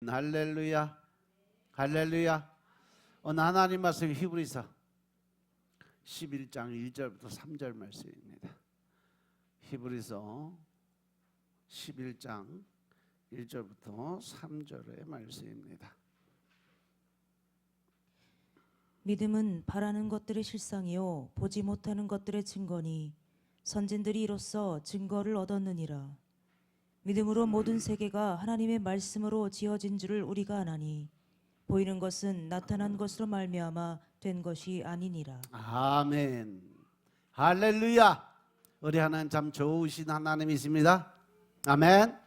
할렐루야, 할렐루야. 오늘 하나님 말씀 히브리서 11장 1절부터 3절 말씀입니다. 히브리서 11장 1절부터 3절의 말씀입니다. 믿음은 바라는 것들의 실상이요 보지 못하는 것들의 증거니 선진들이 이로써 증거를 얻었느니라. 믿음으로 모든 세계가 하나님의 말씀으로 지어진 줄을 우리가 아나니 보이는 것은 나타난 것으로 말미암아 된 것이 아니니라. 아멘. 할렐루야. 우리 하나님 참 좋으신 하나님이십니다. 아멘.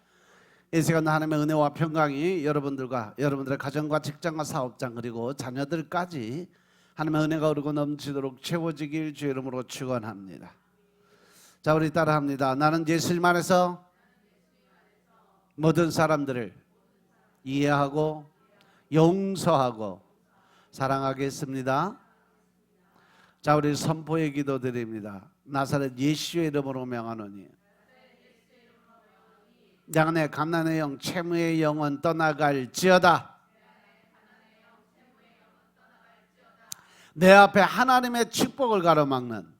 이 시간 하나님의 은혜와 평강이 여러분들과 여러분들의 가정과 직장과 사업장 그리고 자녀들까지 하나님의 은혜가 흐르고 넘치도록 채워지길 주의 이름으로 축원합니다. 자, 우리 따라합니다. 나는 예수님 안에서 모든 사람들을 이해하고 용서하고 사랑하겠습니다. 자, 우리 선포의 기도 드립니다. 나사렛 예수의 이름으로 명하노니 양내 갓난의 영 채무의 영은 떠나갈지어다. 내 앞에 하나님의 축복을 가로막는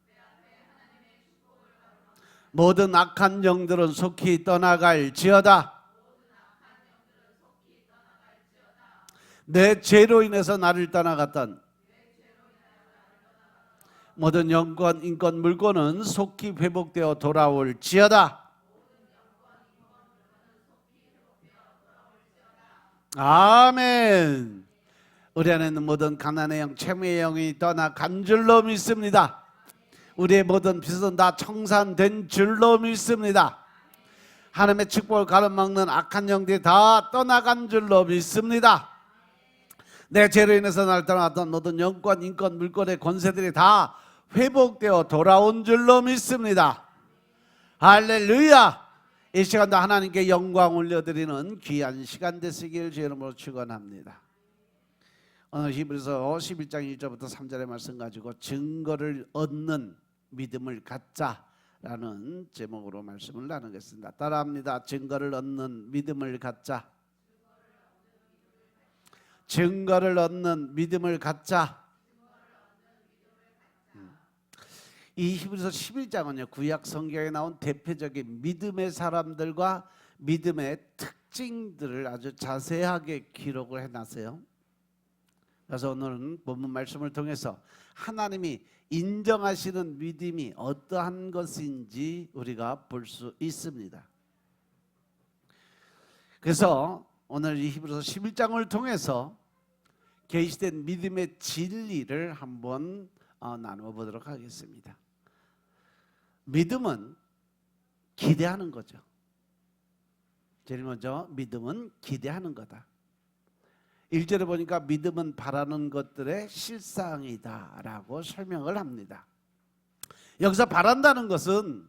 모든 악한 영들은 속히 떠나갈지어다. 내 죄로 인해서 나를 떠나갔던 모든 영권, 인권, 물건은 속히 회복되어 돌아올지어다. 아멘. 우리 안에 있는 모든 가난의 영, 채무의 영이 떠나간 줄로 믿습니다. 우리의 모든 빚은 다 청산된 줄로 믿습니다. 하나님의 축복을 가로막는 악한 영들이 다 떠나간 줄로 믿습니다. 내 죄로 인해서 나를 떠나갔던 모든 영권, 인권, 물권의 권세들이 다 회복되어 돌아온 줄로 믿습니다. 할렐루야. 이 시간도 하나님께 영광 올려드리는 귀한 시간 되시길 주의 이름으로 축원합니다. 오늘 히브리서 11장 1절부터 3절의 말씀 가지고 증거를 얻는 믿음을 갖자라는 제목으로 말씀을 나누겠습니다. 따라합니다. 증거를 얻는 믿음을 갖자. 증거를 얻는 믿음을 갖자. 이 히브리서 11장은요, 구약 성경에 나온 대표적인 믿음의 사람들과 믿음의 특징들을 아주 자세하게 기록을 해놨어요. 그래서 오늘은 본문 말씀을 통해서 하나님이 인정하시는 믿음이 어떠한 것인지 우리가 볼 수 있습니다. 그래서 오늘 이 히브리서 11장을 통해서 계시된 믿음의 진리를 한번 나누어 보도록 하겠습니다. 믿음은 기대하는 거죠. 제일 먼저 믿음은 기대하는 거다. 1절에 보니까 믿음은 바라는 것들의 실상이다라고 설명을 합니다. 여기서 바란다는 것은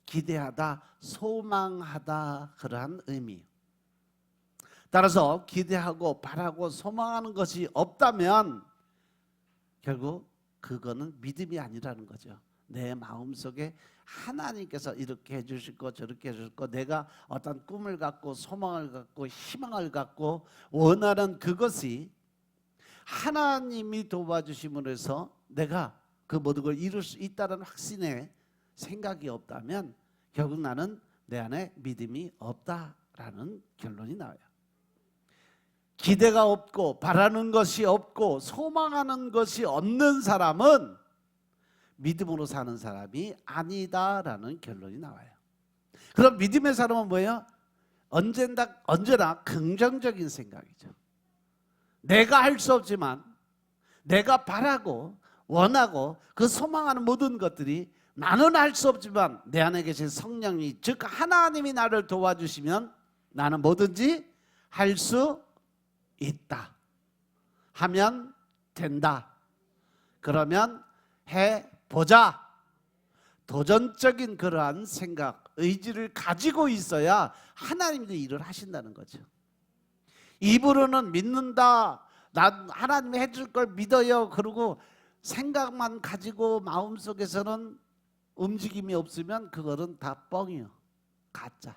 기대하다, 소망하다 그러한 의미. 따라서 기대하고 바라고 소망하는 것이 없다면 결국 그거는 믿음이 아니라는 거죠. 내 마음속에 하나님께서 이렇게 해주실 거 저렇게 해주실 거 내가 어떤 꿈을 갖고 소망을 갖고 희망을 갖고 원하는 그것이 하나님이 도와주심으로 해서 내가 그 모든 걸 이룰 수 있다는 확신의 생각이 없다면 결국 나는 내 안에 믿음이 없다라는 결론이 나와요. 기대가 없고 바라는 것이 없고 소망하는 것이 없는 사람은 믿음으로 사는 사람이 아니다라는 결론이 나와요. 그럼 믿음의 사람은 뭐예요? 언제나 긍정적인 생각이죠. 내가 할 수 없지만 내가 바라고 원하고 그 소망하는 모든 것들이 나는 할 수 없지만 내 안에 계신 성령이 즉 하나님이 나를 도와주시면 나는 뭐든지 할 수 있다. 하면 된다. 그러면 해보자. 도전적인 그러한 생각, 의지를 가지고 있어야 하나님도 일을 하신다는 거죠. 입으로는 믿는다. 난 하나님이 해줄 걸 믿어요. 그러고 생각만 가지고 마음속에서는 움직임이 없으면 그거는 다 뻥이요. 가짜.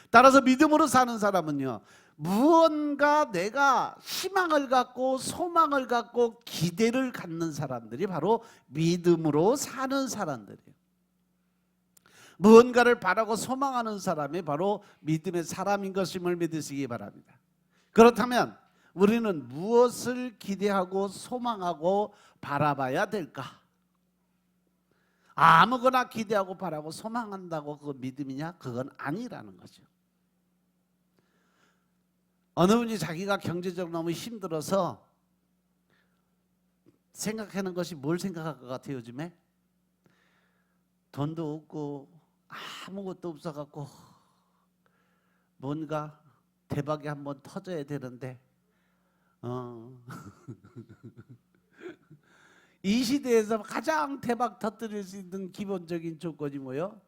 따라서 믿음으로 사는 사람은요, 무언가 내가 희망을 갖고 소망을 갖고 기대를 갖는 사람들이 바로 믿음으로 사는 사람들이에요. 무언가를 바라고 소망하는 사람이 바로 믿음의 사람인 것임을 믿으시기 바랍니다. 그렇다면 우리는 무엇을 기대하고 소망하고 바라봐야 될까? 아무거나 기대하고 바라고 소망한다고 그거 믿음이냐? 그건 아니라는 거죠. 어느 분이 자기가 경제적으로 너무 힘들어서 생각하는 것이 뭘 생각할 것 같아요? 요즘에 돈도 없고 아무것도 없어갖고 뭔가 대박이 한번 터져야 되는데 이 시대에서 가장 대박 터뜨릴 수 있는 기본적인 조건이 뭐요?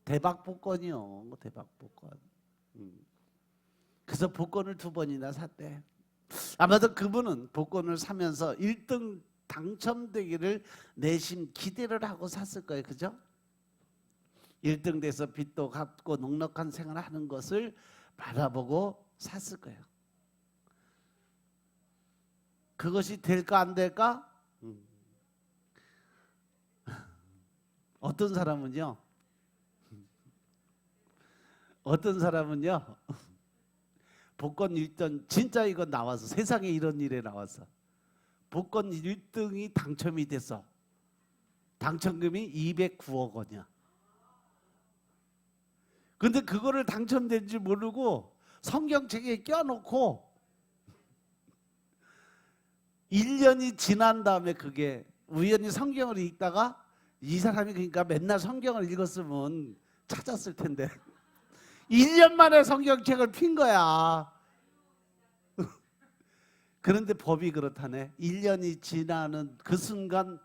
대박 복권이요. 대박 복권. 그래서 복권을 2번이나 샀대. 아마도 그분은 복권을 사면서 1등 당첨되기를 내심 기대를 하고 샀을 거예요. 그죠? 1등 돼서 빚도 갚고 넉넉한 생활을 하는 것을 바라보고 샀을 거예요. 그것이 될까 안 될까? 어떤 사람은요 복권 1등 진짜 이거 나와서 세상에 이런 일에 나와서 복권 1등이 당첨이 돼서 당첨금이 209억 원이야. 근데 그거를 당첨된 줄 모르고 성경책에 껴놓고 1년이 지난 다음에 그게 우연히 성경을 읽다가 이 사람이 그러니까 맨날 성경을 읽었으면 찾았을 텐데 1년 만에 성경책을 핀 거야. 그런데 법이 그렇다네. 1년이 지나는 그 순간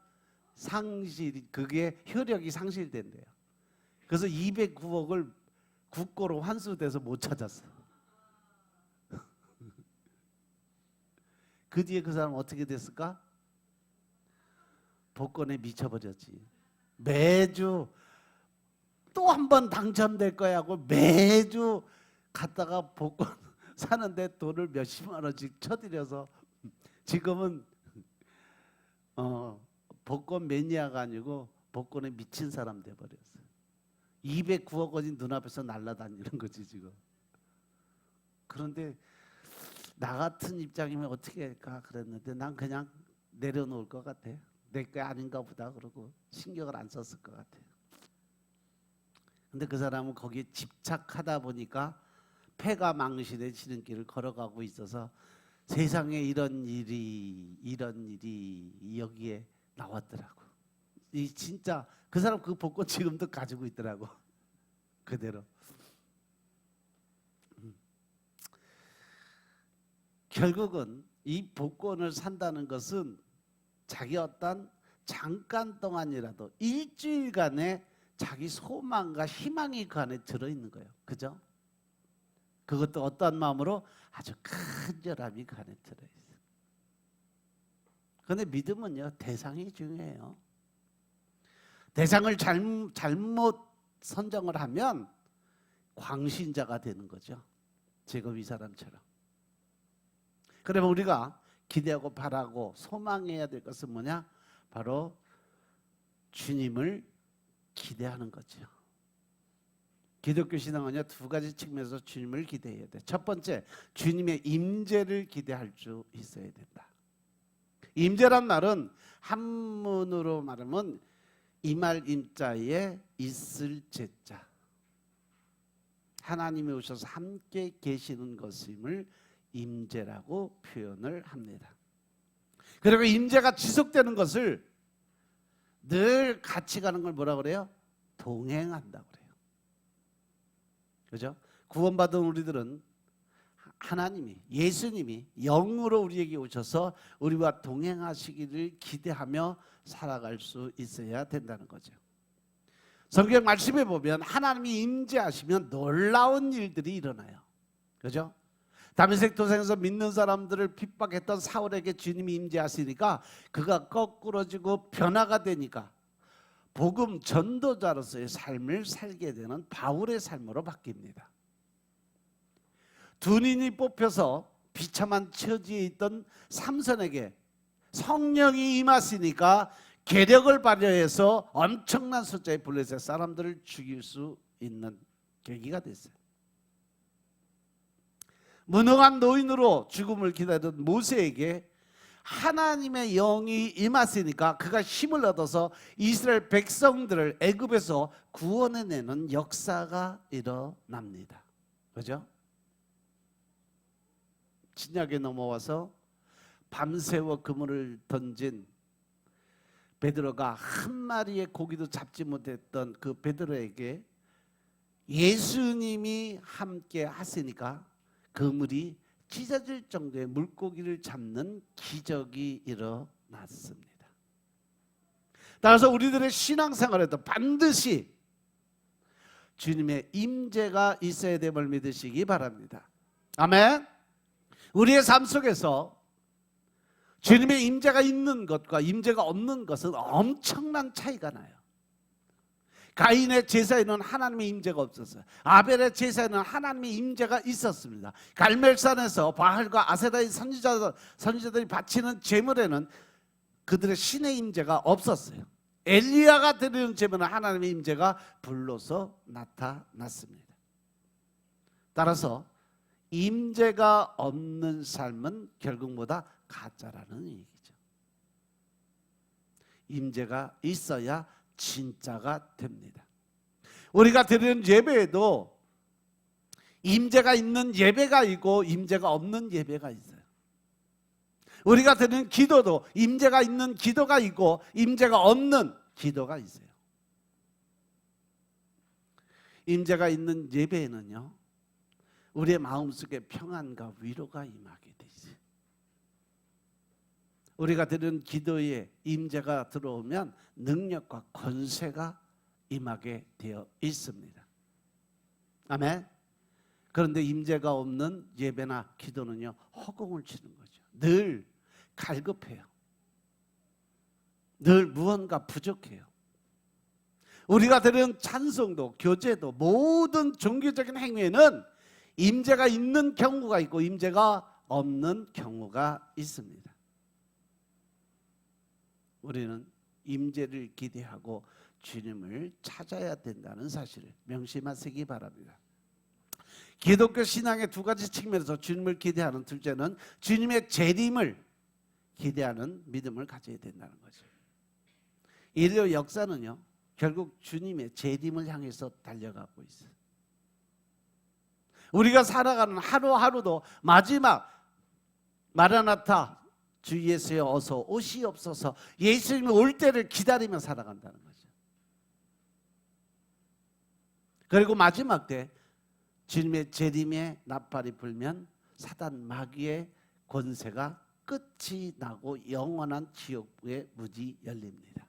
그게 효력이 상실된대요. 그래서 209억을 국고로 환수돼서 못 찾았어. 그 뒤에 그 사람은 어떻게 됐을까? 복권에 미쳐버렸지. 매주 또 한 번 당첨될 거야 하고 매주 갔다가 복권 사는데 돈을 몇십만 원씩 쳐들여서 지금은 복권 매니아가 아니고 복권에 미친 사람 돼버렸어. 209억 원이 눈앞에서 날아다니는 거지 지금. 그런데 나 같은 입장이면 어떻게 할까 그랬는데 난 그냥 내려놓을 것 같아. 내 게 아닌가 보다 그러고 신경을 안 썼을 것 같아. 근데 그 사람은 거기에 집착하다 보니까 패가 망신의 지름길을 걸어가고 있어서 세상에 이런 일이 여기에 나왔더라고. 이 진짜 그 사람 그 복권 지금도 가지고 있더라고. 그대로. 결국은 이 복권을 산다는 것은 자기 어떤 잠깐 동안이라도 일주일간의 자기 소망과 희망이 그 안에 들어있는 거예요. 그죠? 그것도 어떠한 마음으로? 아주 간절함이 그 안에 들어있어요. 그런데 믿음은요 대상이 중요해요. 대상을 잘못 선정을 하면 광신자가 되는 거죠. 지금 이 사람처럼. 그러면 우리가 기대하고 바라고 소망해야 될 것은 뭐냐? 바로 주님을 기대하는 거죠. 기독교 신앙은요 2가지 측면에서 주님을 기대해야 돼. 첫 번째, 주님의 임재를 기대할 수 있어야 된다. 임재란 말은 한문으로 말하면 임할 임자에 있을 제자. 하나님이 오셔서 함께 계시는 것임을 임재라고 표현을 합니다. 그리고 임재가 지속되는 것을 늘 같이 가는 걸 뭐라 그래요? 동행한다고 그래요. 그죠? 구원받은 우리들은 하나님이, 예수님이 영으로 우리에게 오셔서 우리와 동행하시기를 기대하며 살아갈 수 있어야 된다는 거죠. 성경 말씀에 보면 하나님이 임재하시면 놀라운 일들이 일어나요. 그죠? 다메섹 도상에서 믿는 사람들을 핍박했던 사울에게 주님이 임재하시니까 그가 거꾸러지고 변화가 되니까 복음 전도자로서의 삶을 살게 되는 바울의 삶으로 바뀝니다. 군인이 뽑혀서 비참한 처지에 있던 삼손에게 성령이 임하시니까 계력을 발휘해서 엄청난 숫자의 블레셋 사람들을 죽일 수 있는 계기가 됐어요. 무능한 노인으로 죽음을 기다리던 모세에게 하나님의 영이 임하시니까 그가 힘을 얻어서 이스라엘 백성들을 애굽에서 구원해내는 역사가 일어납니다. 그죠? 진약에 넘어와서 밤새워 그물을 던진 베드로가 한 마리의 고기도 잡지 못했던 그 베드로에게 예수님이 함께 하시니까 그물이 찢어질 정도의 물고기를 잡는 기적이 일어났습니다. 따라서 우리들의 신앙생활에도 반드시 주님의 임재가 있어야 됨을 믿으시기 바랍니다. 아멘. 우리의 삶 속에서 주님의 임재가 있는 것과 임재가 없는 것은 엄청난 차이가 나요. 가인의 제사에는 하나님의 임재가 없었어요. 아벨의 제사에는 하나님의 임재가 있었습니다. 갈멜산에서 바알과 아세라의 선지자들이 바치는 제물에는 그들의 신의 임재가 없었어요. 엘리야가 드리는 제물은 하나님의 임재가 불로서 나타났습니다. 따라서 임재가 없는 삶은 결국 뭐다? 가짜라는 얘기죠. 임재가 있어야 진짜가 됩니다. 우리가 드리는 예배에도 임재가 있는 예배가 있고 임재가 없는 예배가 있어요. 우리가 드리는 기도도 임재가 있는 기도가 있고 임재가 없는 기도가 있어요. 임재가 있는 예배에는요, 우리의 마음속에 평안과 위로가 임하게 되지. 우리가 드리는 기도에 임재가 들어오면 능력과 권세가 임하게 되어 있습니다. 아멘. 그런데 임재가 없는 예배나 기도는요, 허공을 치는 거죠. 늘 갈급해요. 늘 무언가 부족해요. 우리가 드리는 찬송도 교제도 모든 종교적인 행위에는 임재가 있는 경우가 있고 임재가 없는 경우가 있습니다. 우리는 임재를 기대하고 주님을 찾아야 된다는 사실을 명심하시기 바랍니다. 기독교 신앙의 두 가지 측면에서 주님을 기대하는, 둘째는 주님의 재림을 기대하는 믿음을 가져야 된다는 거죠. 인류 역사는요, 결국 주님의 재림을 향해서 달려가고 있어요. 우리가 살아가는 하루하루도 마지막 마라나타, 주 예수여 어서 오시옵소서, 예수님이 올 때를 기다리며 살아간다는 거죠. 그리고 마지막 때 주님의 재림의 나팔이 불면 사단 마귀의 권세가 끝이 나고 영원한 지옥의 문이 열립니다.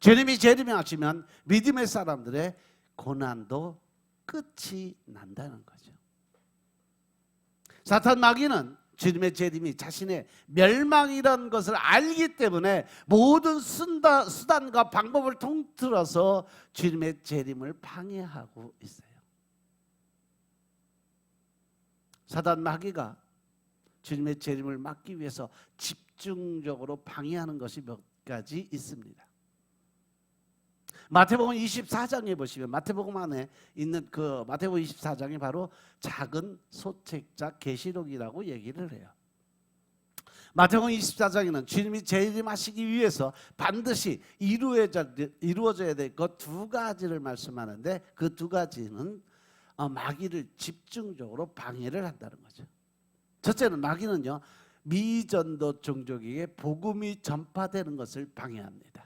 주님이 재림하시면 믿음의 사람들의 고난도 끝이 난다는 거죠. 사탄 마귀는 주님의 재림이 자신의 멸망이라는 것을 알기 때문에 모든 수단과 방법을 통틀어서 주님의 재림을 방해하고 있어요. 사단 마귀가 주님의 재림을 막기 위해서 집중적으로 방해하는 것이 몇 가지 있습니다. 마태복음 24장에 보시면, 마태복음 안에 있는 그 마태복음 24장이 바로 작은 소책자 계시록이라고 얘기를 해요. 마태복음 24장에는 주님이 재림하시기 위해서 반드시 이루어져야 될 것 두 가지를 말씀하는데, 그 두 가지는 마귀를 집중적으로 방해를 한다는 거죠. 첫째는 마귀는요, 미전도 종족에게 복음이 전파되는 것을 방해합니다.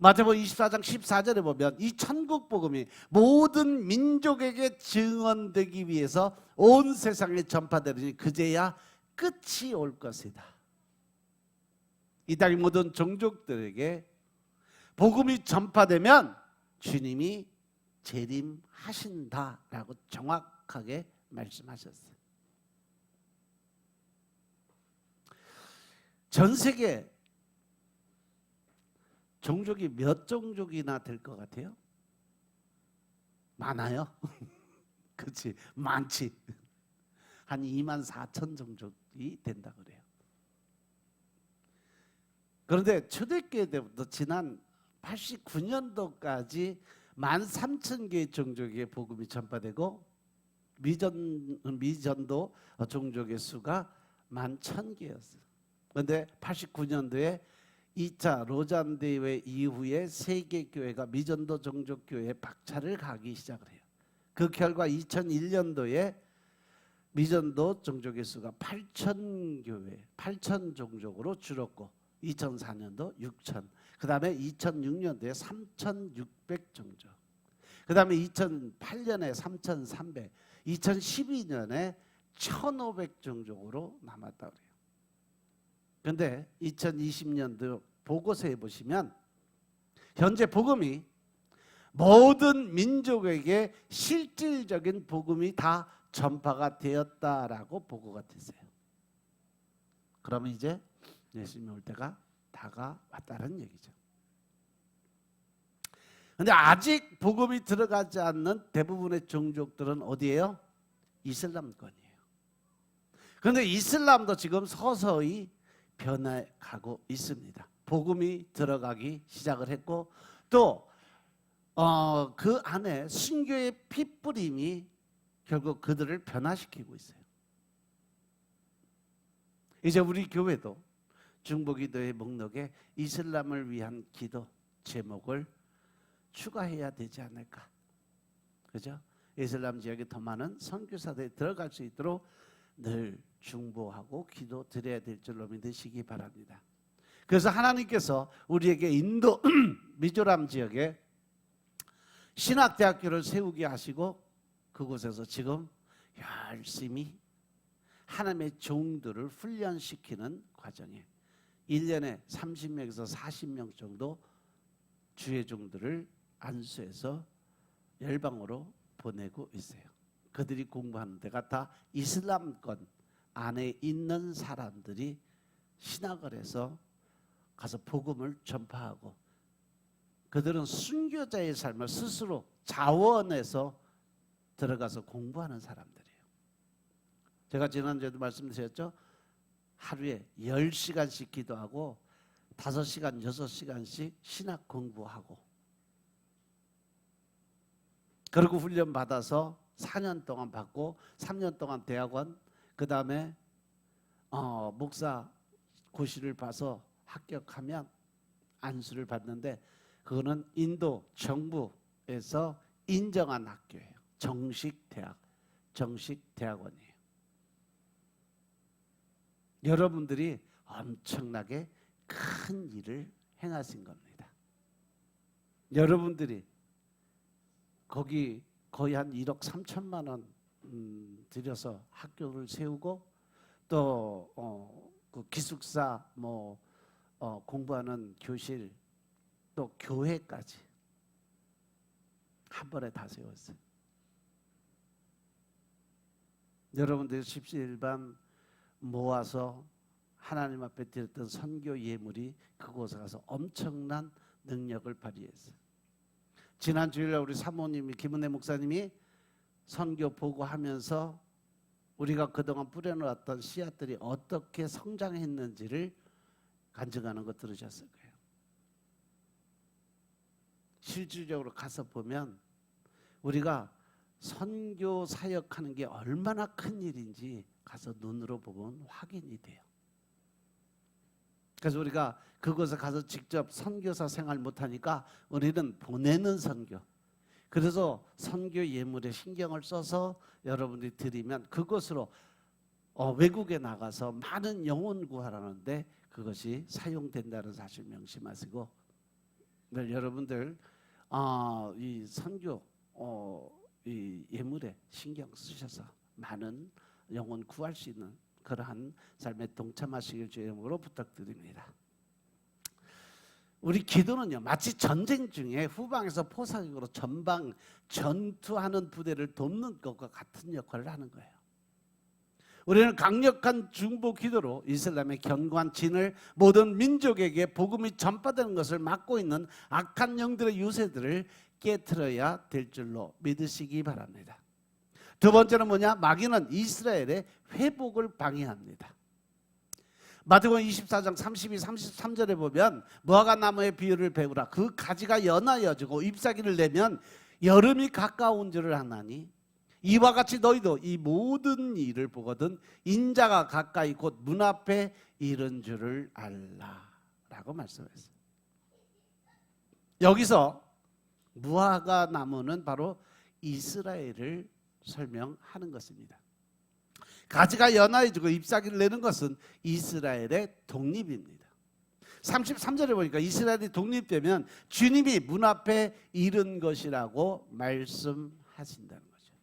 마태복음 24장 14절에 보면 이 천국 복음이 모든 민족에게 증언되기 위해서 온 세상에 전파되리니 그제야 끝이 올 것이다. 이 땅의 모든 종족들에게 복음이 전파되면 주님이 재림하신다라고 정확하게 말씀하셨어요. 전 세계 종족이 몇 종족이나 될 것 같아요? 많아요. 그렇지, 많지. 한 2만 4천 종족이 된다 그래요. 그런데 초대교회 때부터 지난 89년도까지 13,000개의 종족의 복음이 전파되고 미전도 종족의 수가 11,000개였어요. 그런데 89년도에 2차 로잔 대회 이후에 세계 교회가 미전도 종족 교회에 박차를 가기 시작을 해요. 그 결과 2001년도에 미전도 종족의 수가 8,000교회, 8,000종족으로 줄었고 2004년도 6,000, 그 다음에 2006년도에 3,600종족, 그 다음에 2008년에 3,300, 2012년에 1,500종족으로 남았다 그래요. 그런데 2020년도 보고서에 보시면 현재 복음이 모든 민족에게 실질적인 복음이 다 전파가 되었다라고 보고가 됐어요. 그러면 이제 예수님이 올 때가 다가왔다는 얘기죠. 그런데 아직 복음이 들어가지 않는 대부분의 종족들은 어디예요? 이슬람권이에요. 그런데 이슬람도 지금 서서히 변해가고 있습니다. 복음이 들어가기 시작을 했고 또 그 안에 순교의 핏뿌림이 결국 그들을 변화시키고 있어요. 이제 우리 교회도 중보기도의 목록에 이슬람을 위한 기도 제목을 추가해야 되지 않을까. 그죠? 이슬람 지역에 더 많은 선교사들이 들어갈 수 있도록 늘 중보하고 기도 드려야 될 줄로 믿으시기 바랍니다. 그래서 하나님께서 우리에게 인도 미조람 지역에 신학대학교를 세우게 하시고 그곳에서 지금 열심히 하나님의 종들을 훈련시키는 과정에 1년에 30명에서 40명 정도 주의 종들을 안수해서 열방으로 보내고 있어요. 그들이 공부하는 데가 다 이슬람권 안에 있는 사람들이 신학을 해서 가서 복음을 전파하고 그들은 순교자의 삶을 스스로 자원해서 들어가서 공부하는 사람들이에요. 제가 지난주에도 말씀드렸죠. 하루에 10시간씩 기도하고 5시간, 6시간씩 신학 공부하고 그리고 훈련 받아서 4년 동안 받고 3년 동안 대학원 그 다음에 목사 고시를 봐서 합격하면 안수를 받는데 그거는 인도 정부에서 인정한 학교예요. 정식 대학원이에요. 여러분들이 엄청나게 큰 일을 행하신 겁니다. 여러분들이 거기 거의 한 1억 3천만 원 들여서 학교를 세우고 또 그 기숙사 공부하는 교실 또 교회까지 한 번에 다 세웠어요. 여러분들 십시일반 모아서 하나님 앞에 드렸던 선교 예물이 그곳에 가서 엄청난 능력을 발휘했어요. 지난 주일날 우리 사모님이 김은혜 목사님이 선교 보고하면서 우리가 그동안 뿌려놓았던 씨앗들이 어떻게 성장했는지를 간증하는 거 들으셨을 거예요. 실질적으로 가서 보면 우리가 선교 사역하는 게 얼마나 큰 일인지 가서 눈으로 보면 확인이 돼요. 그래서 우리가 그곳에 가서 직접 선교사 생활 못하니까 우리는 보내는 선교. 그래서 선교 예물에 신경을 써서 여러분들이 드리면 그것으로 외국에 나가서 많은 영혼 구하라는데 그것이 사용된다는 사실 명심하시고 여러분들 이 선교 이 예물에 신경 쓰셔서 많은 영혼 구할 수 있는 그러한 삶에 동참하시길 주의 이름으로 부탁드립니다. 우리 기도는요 마치 전쟁 중에 후방에서 포사격으로 전방 전투하는 부대를 돕는 것과 같은 역할을 하는 거예요. 우리는 강력한 중보 기도로 이슬람의 견고한 진을 모든 민족에게 복음이 전파되는 것을 막고 있는 악한 영들의 유세들을 깨트려야 될 줄로 믿으시기 바랍니다. 두 번째는 뭐냐? 마귀는 이스라엘의 회복을 방해합니다. 마태복음 24장 32, 33절에 보면 무화과나무의 비유를 배우라. 그 가지가 연하여지고 잎사귀를 내면 여름이 가까운 줄을 아나니 이와 같이 너희도 이 모든 일을 보거든 인자가 가까이 곧 문 앞에 이른 줄을 알라 라고 말씀했어요. 여기서 무화과나무는 바로 이스라엘을 설명하는 것입니다. 가지가 연하여지고 잎사귀를 내는 것은 이스라엘의 독립입니다. 33절에 보니까 이스라엘이 독립되면 주님이 문 앞에 이른 것이라고 말씀하신다는 거죠.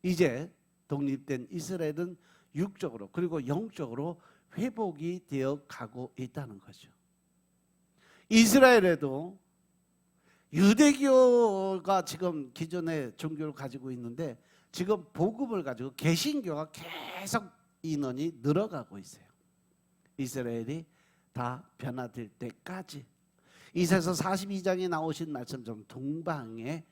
이제 독립된 이스라엘은 육적으로 그리고 영적으로 회복이 되어 가고 있다는 거죠. 이스라엘에도 유대교가 지금 기존의 종교를 가지고 있는데 지금 복음을 가지고 개신교가 계속 인원이 늘어가고 있어요. 이스라엘이 다 변화될 때까지. 이사야서 42장에 나오신 말씀처럼 동방의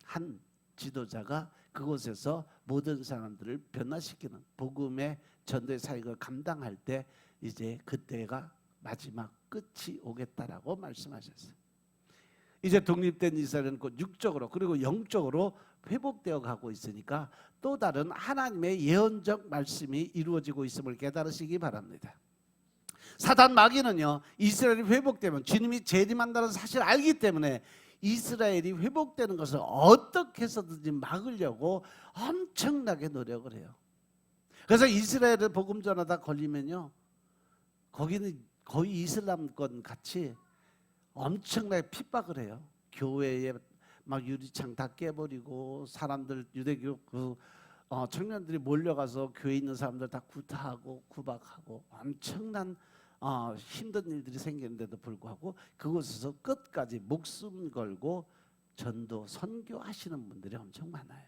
한 지도자가 그곳에서 모든 사람들을 변화시키는 복음의 전도의 사역을 감당할 때 이제 그때가 마지막 끝이 오겠다라고 말씀하셨어요. 이제 독립된 이스라엘은 곧 육적으로 그리고 영적으로 회복되어 가고 있으니까 또 다른 하나님의 예언적 말씀이 이루어지고 있음을 깨달으시기 바랍니다. 사단 마귀는요, 이스라엘이 회복되면 주님이 재림한다는 사실을 알기 때문에 이스라엘이 회복되는 것을 어떻게 해서든지 막으려고 엄청나게 노력을 해요. 그래서 이스라엘을 복음 전하다 걸리면요, 거기는 거의 이슬람권 같이 엄청나게 핍박을 해요. 교회에 막 유리창 다 깨버리고 사람들 유대교 청년들이 몰려가서 교회에 있는 사람들 다 구타하고 구박하고 엄청난 힘든 일들이 생기는데도 불구하고 그곳에서 끝까지 목숨 걸고 전도 선교하시는 분들이 엄청 많아요.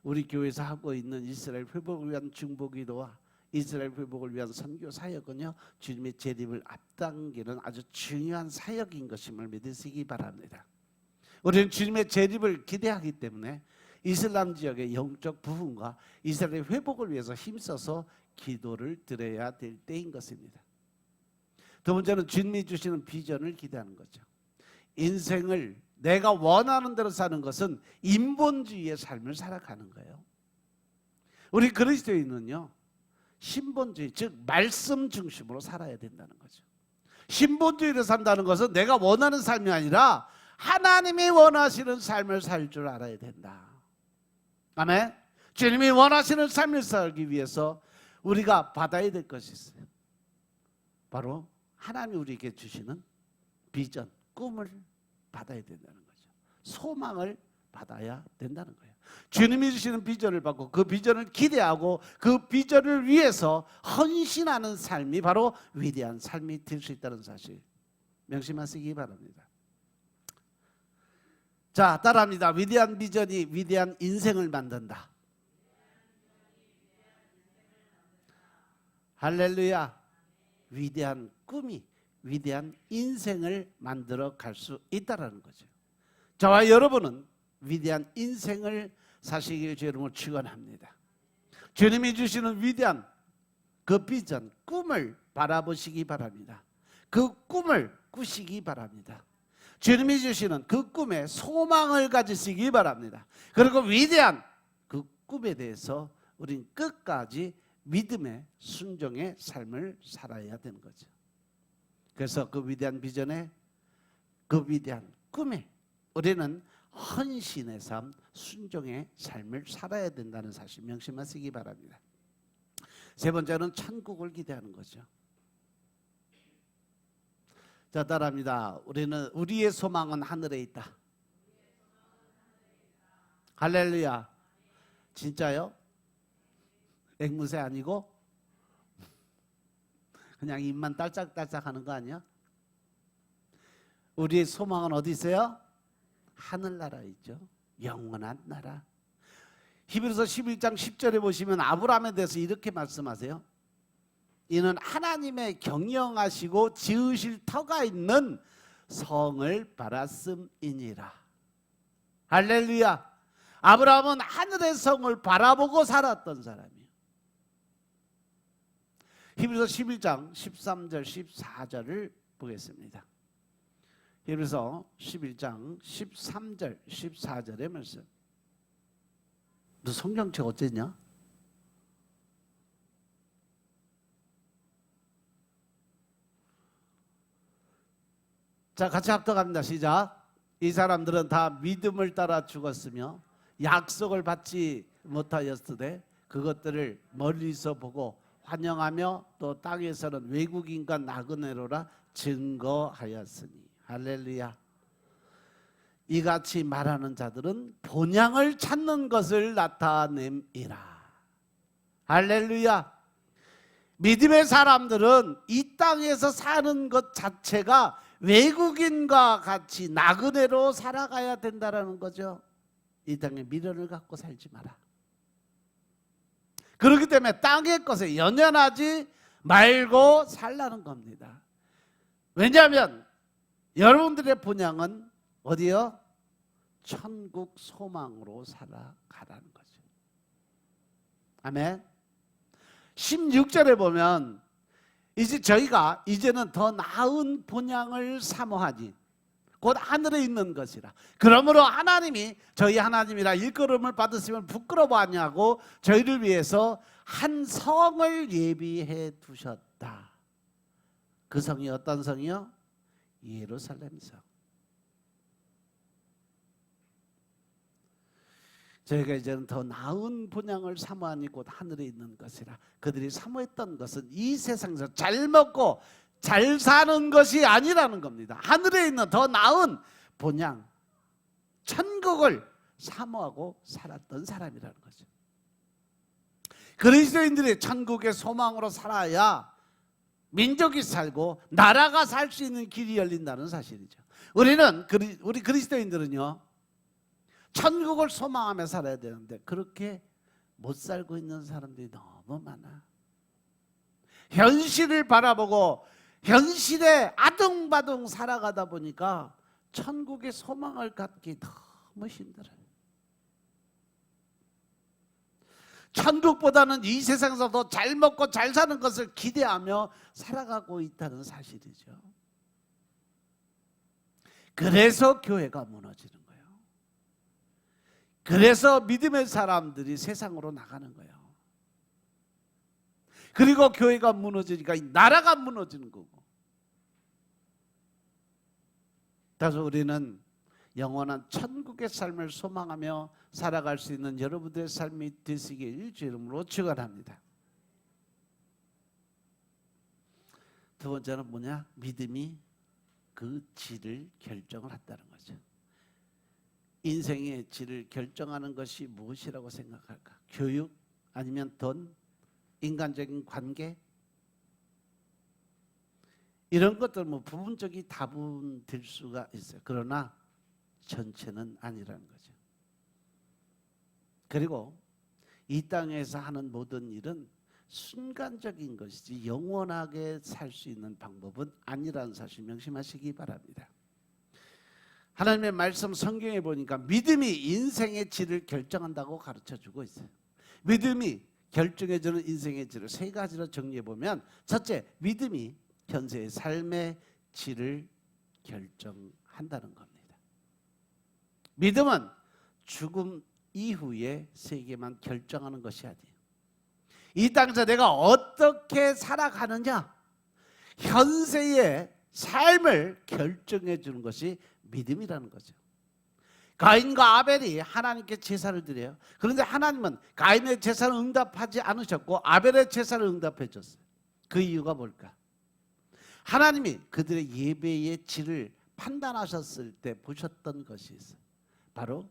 우리 교회에서 하고 있는 이스라엘 회복을 위한 중보기도와 이스라엘 회복을 위한 선교 사역은요, 주님의 재림을 앞당기는 아주 중요한 사역인 것임을 믿으시기 바랍니다. 우리는 주님의 재림을 기대하기 때문에 이슬람 지역의 영적 부흥과 이스라엘의 회복을 위해서 힘써서 기도를 드려야 될 때인 것입니다. 두 번째는 주님이 주시는 비전을 기대하는 거죠. 인생을 내가 원하는 대로 사는 것은 인본주의의 삶을 살아가는 거예요. 우리 그리스도인은요, 신본주의, 즉 말씀 중심으로 살아야 된다는 거죠. 신본주의로 산다는 것은 내가 원하는 삶이 아니라 하나님이 원하시는 삶을 살 줄 알아야 된다. 아멘. 주님이 원하시는 삶을 살기 위해서 우리가 받아야 될 것이 있어요. 바로 하나님이 우리에게 주시는 비전, 꿈을 받아야 된다는 거죠. 소망을 받아야 된다는 거예요. 주님이 주시는 비전을 받고 그 비전을 기대하고 그 비전을 위해서 헌신하는 삶이 바로 위대한 삶이 될 수 있다는 사실 명심하시기 바랍니다. 자, 따라합니다. 위대한 비전이 위대한 인생을 만든다. 할렐루야. 위대한 꿈이 위대한 인생을 만들어 갈 수 있다는 거죠. 저와 여러분은 위대한 인생을 사시길 주의 이름으로 축원합니다. 주님이 주시는 위대한 그 비전, 꿈을 바라보시기 바랍니다. 그 꿈을 꾸시기 바랍니다. 주님이 주시는 그 꿈에 소망을 가지시기 바랍니다. 그리고 위대한 그 꿈에 대해서 우린 끝까지 믿음의 순종의 삶을 살아야 되는 거죠. 그래서 그 위대한 비전에 그 위대한 꿈에 우리는 헌신의 삶, 순종의 삶을 살아야 된다는 사실 명심하시기 바랍니다. 세 번째는 천국을 기대하는 거죠. 자, 따라합니다. 우리의 소망은 하늘에 있다. 할렐루야. 진짜요? 앵무새 아니고 그냥 입만 딸짝딸짝 하는 거 아니야? 우리의 소망은 어디 있어요? 하늘나라에 있죠. 영원한 나라. 히브리서 11장 10절에 보시면 아브라함에 대해서 이렇게 말씀하세요. 이는 하나님의 경영하시고 지으실 터가 있는 성을 바랐음이니라. 할렐루야. 아브라함은 하늘의 성을 바라보고 살았던 사람이에요. 히브리서 11장 13절 14절을 보겠습니다. 히브리서 11장 13절 14절의 말씀. 너 성경책 어땠냐? 자, 같이 합독합니다. 시작. 이 사람들은 다 믿음을 따라 죽었으며 약속을 받지 못하였으되 그것들을 멀리서 보고 환영하며 또 땅에서는 외국인과 나그네로라 증거하였으니. 할렐루야. 이같이 말하는 자들은 본향을 찾는 것을 나타냄이라. 할렐루야. 믿음의 사람들은 이 땅에서 사는 것 자체가 외국인과 같이 나그네로 살아가야 된다라는 거죠. 이 땅에 미련을 갖고 살지 마라. 그렇기 때문에 땅의 것에 연연하지 말고 살라는 겁니다. 왜냐하면 여러분들의 본향은 어디요? 천국 소망으로 살아가라는 거죠. 아멘. 16절에 보면 이제 저희가 이제는 더 나은 본향을 사모하니 곧 하늘에 있는 것이라. 그러므로 하나님이 저희 하나님이라 일컬음을 받으시면 부끄러워하냐고 저희를 위해서 한 성을 예비해 두셨다. 그 성이 어떤 성이요? 예루살렘 성. 저희가 이제는 더 나은 본향을 사모하니 곧 하늘에 있는 것이라. 그들이 사모했던 것은 이 세상에서 잘 먹고 잘 사는 것이 아니라는 겁니다. 하늘에 있는 더 나은 본향, 천국을 사모하고 살았던 사람이라는 거죠. 그리스도인들이 천국의 소망으로 살아야 민족이 살고 나라가 살 수 있는 길이 열린다는 사실이죠. 우리 그리스도인들은요, 천국을 소망하며 살아야 되는데 그렇게 못 살고 있는 사람들이 너무 많아. 현실을 바라보고 현실에 아둥바둥 살아가다 보니까 천국의 소망을 갖기 너무 힘들어요. 천국보다는 이 세상에서 더 잘 먹고 잘 사는 것을 기대하며 살아가고 있다는 사실이죠. 그래서 교회가 무너지는 거예요. 그래서 믿음의 사람들이 세상으로 나가는 거예요. 그리고 교회가 무너지니까 나라가 무너지는 거고. 그래서 우리는 영원한 천국의 삶을 소망하며 살아갈 수 있는 여러분들의 삶이 되시길 주 이름으로 축원합니다. 두 번째는 뭐냐? 믿음이 그 질을 결정을 한다는 거죠. 인생의 질을 결정하는 것이 무엇이라고 생각할까? 교육? 아니면 돈? 인간적인 관계? 이런 것들 부분적인 답은 될 수가 있어요. 그러나 전체는 아니라는 거죠. 그리고 이 땅에서 하는 모든 일은 순간적인 것이지 영원하게 살 수 있는 방법은 아니라는 사실 명심하시기 바랍니다. 하나님의 말씀 성경에 보니까 믿음이 인생의 질을 결정한다고 가르쳐주고 있어요. 믿음이 결정해주는 인생의 질을 세 가지로 정리해보면, 첫째, 믿음이 현세의 삶의 질을 결정한다는 겁니다. 믿음은 죽음 이후의 세계만 결정하는 것이 아니에요. 이 땅에서 내가 어떻게 살아가느냐, 현세의 삶을 결정해 주는 것이 믿음이라는 거죠. 가인과 아벨이 하나님께 제사를 드려요. 그런데 하나님은 가인의 제사를 응답하지 않으셨고 아벨의 제사를 응답해 줬어요. 그 이유가 뭘까? 하나님이 그들의 예배의 질을 판단하셨을 때 보셨던 것이 있어요. 바로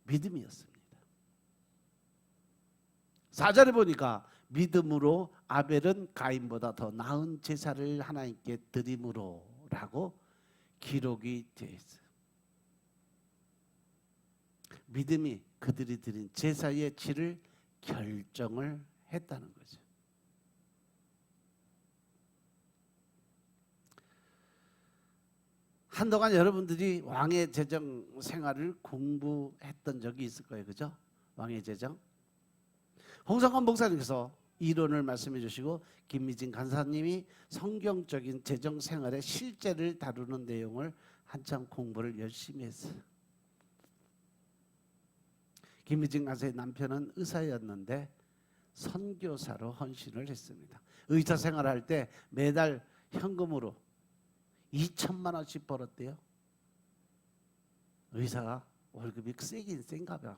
믿음이었습니다. 4절에 보니까 믿음으로 아벨은 가인보다 더 나은 제사를 하나님께 드림으로 라고 기록이 되어 있어요. 믿음이 그들이 드린 제사의 질을 결정을 했다는 거죠. 한동안 여러분들이 왕의 제정 생활을 공부했던 적이 있을 거예요. 그죠? 왕의 제정. 홍성건 목사님께서 이론을 말씀해 주시고 김미진 간사님이 성경적인 제정 생활의 실제를 다루는 내용을 한참 공부를 열심히 했어요. 김미진 간사의 남편은 의사였는데 선교사로 헌신을 했습니다. 의사 생활할 때 매달 현금으로 2천만 원씩 벌었대요. 의사가 월급이 세긴 센가 봐.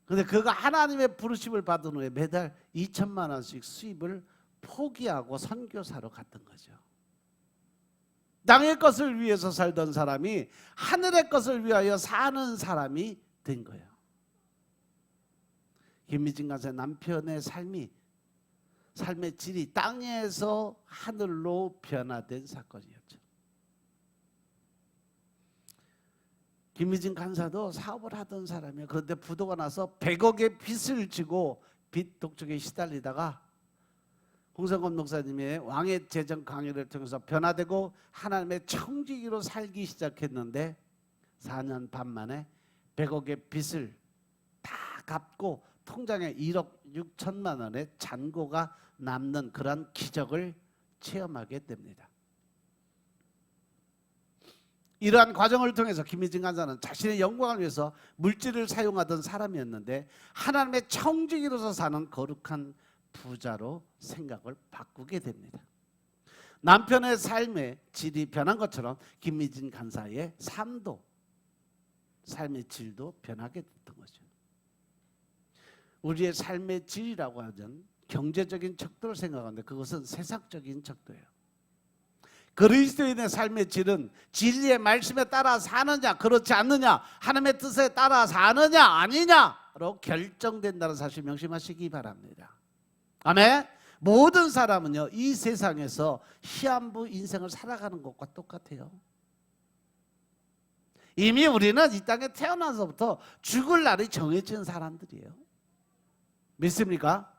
근데 그가 하나님의 부르심을 받은 후에 매달 2천만 원씩 수입을 포기하고 선교사로 갔던 거죠. 땅의 것을 위해서 살던 사람이 하늘의 것을 위하여 사는 사람이 된 거예요. 김미진 간사의 남편의 삶의 질이 땅에서 하늘로 변화된 사건이었죠. 김미진 간사도 사업을 하던 사람이에요. 그런데 부도가 나서 100억의 빚을 지고 빚 독촉에 시달리다가 홍성건 목사님의 왕의 제정 강의를 통해서 변화되고 하나님의 청지기로 살기 시작했는데 4년 반 만에 100억의 빚을 다 갚고 통장에 1억 6천만 원의 잔고가 남는 그런 기적을 체험하게 됩니다. 이러한 과정을 통해서 김미진 간사는 자신의 영광을 위해서 물질을 사용하던 사람이었는데 하나님의 청지기로서 사는 거룩한 부자로 생각을 바꾸게 됩니다. 남편의 삶의 질이 변한 것처럼 김미진 간사의 삶의 질도 변하게 됐던 거죠. 우리의 삶의 질이라고 하면 경제적인 척도를 생각하는데 그것은 세상적인 척도예요. 그리스도인의 삶의 질은 진리의 말씀에 따라 사느냐 그렇지 않느냐 하나님의 뜻에 따라 사느냐 아니냐로 결정된다는 사실 명심하시기 바랍니다. 아멘. 모든 사람은요 이 세상에서 시한부 인생을 살아가는 것과 똑같아요. 이미 우리는 이 땅에 태어나서부터 죽을 날이 정해진 사람들이에요. 믿습니까?